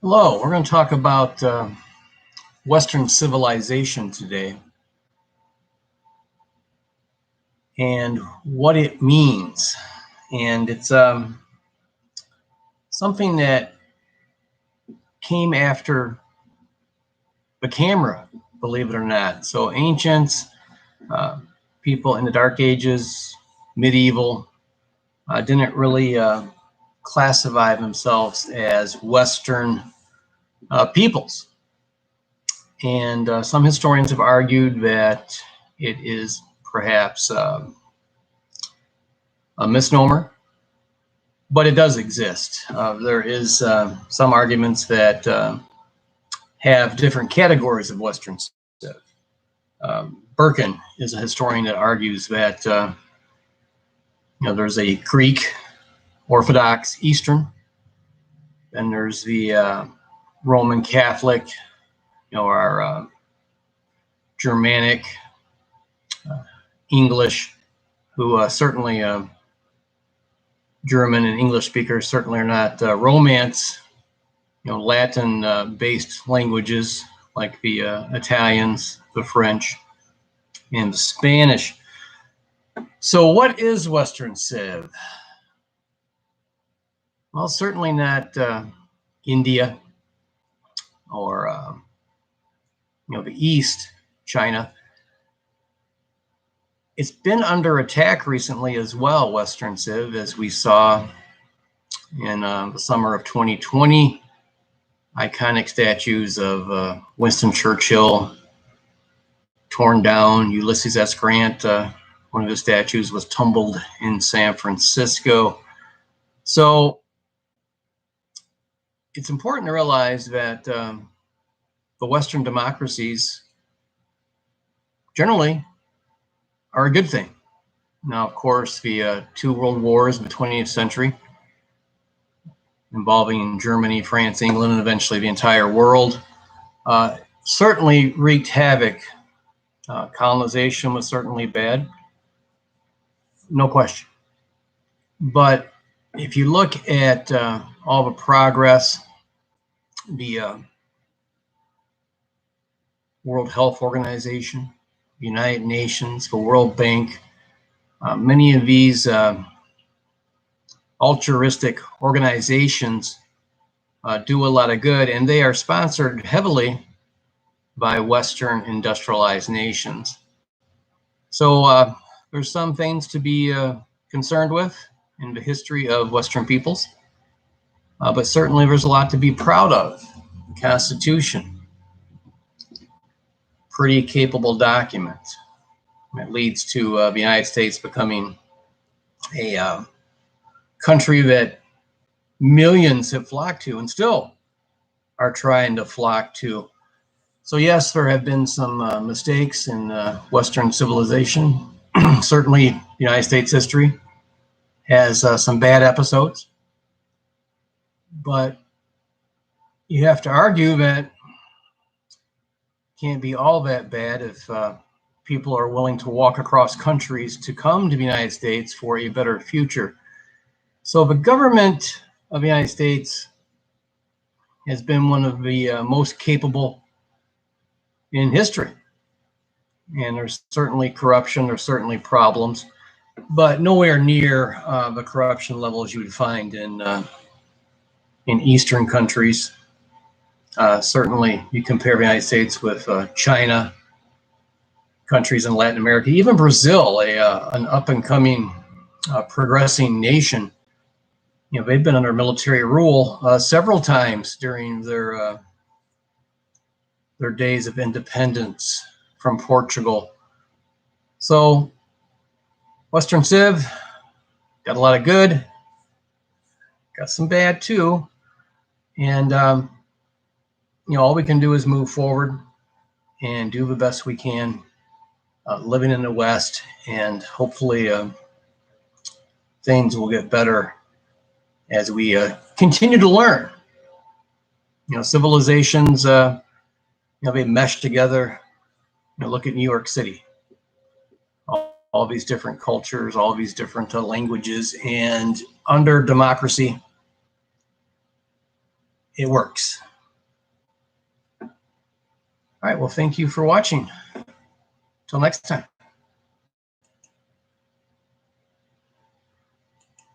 Hello, we're going to talk about Western civilization today and what it means. And it's something that came after the camera, believe it or not. So ancients, people in the Dark Ages, medieval, didn't really classify themselves as Western peoples. And some historians have argued that it is perhaps a misnomer, but it does exist. There is some arguments that have different categories of Western Civ. Birkin is a historian that argues that there's a Greek, Orthodox, Eastern, then there's the Roman Catholic, our Germanic, English, who certainly German and English speakers certainly are not Romance, Latin-based languages like the Italians, the French, and the Spanish. So what is Western Civ? Well, certainly not India or the East, China. It's been under attack recently as well, Western Civ, as we saw in the summer of 2020. Iconic statues of Winston Churchill torn down. Ulysses S. Grant, one of his statues, was tumbled in San Francisco. So it's important to realize that the Western democracies generally are a good thing. Now, of course, the two world wars of the 20th century involving Germany, France, England, and eventually the entire world certainly wreaked havoc. Colonization was certainly bad, no question. But if you look at all the progress, the World Health Organization, United Nations, the World Bank, many of these altruistic organizations do a lot of good, and they are sponsored heavily by Western industrialized nations. So there's some things to be concerned with in the history of Western peoples, but certainly there's a lot to be proud of. The Constitution, pretty capable document. It leads to the United States becoming a country that millions have flocked to and still are trying to flock to. So yes, there have been some mistakes in Western civilization. Certainly, the United States history has some bad episodes, but you have to argue that it can't be all that bad if people are willing to walk across countries to come to the United States for a better future. So the government of the United States has been one of the most capable in history. And there's certainly corruption, there's certainly problems, but nowhere near the corruption levels you would find in Eastern countries. Certainly, you compare the United States with China, countries in Latin America, even Brazil, an up-and-coming, progressing nation. They've been under military rule several times during their days of independence from Portugal. So Western Civ got a lot of good, got some bad too, and all we can do is move forward and do the best we can, living in the West, and hopefully things will get better as we continue to learn. Civilizations, they mesh together. Look at New York City. All these different cultures, all these different languages, and under democracy, it works. right, well, thank you for watching. Till next time.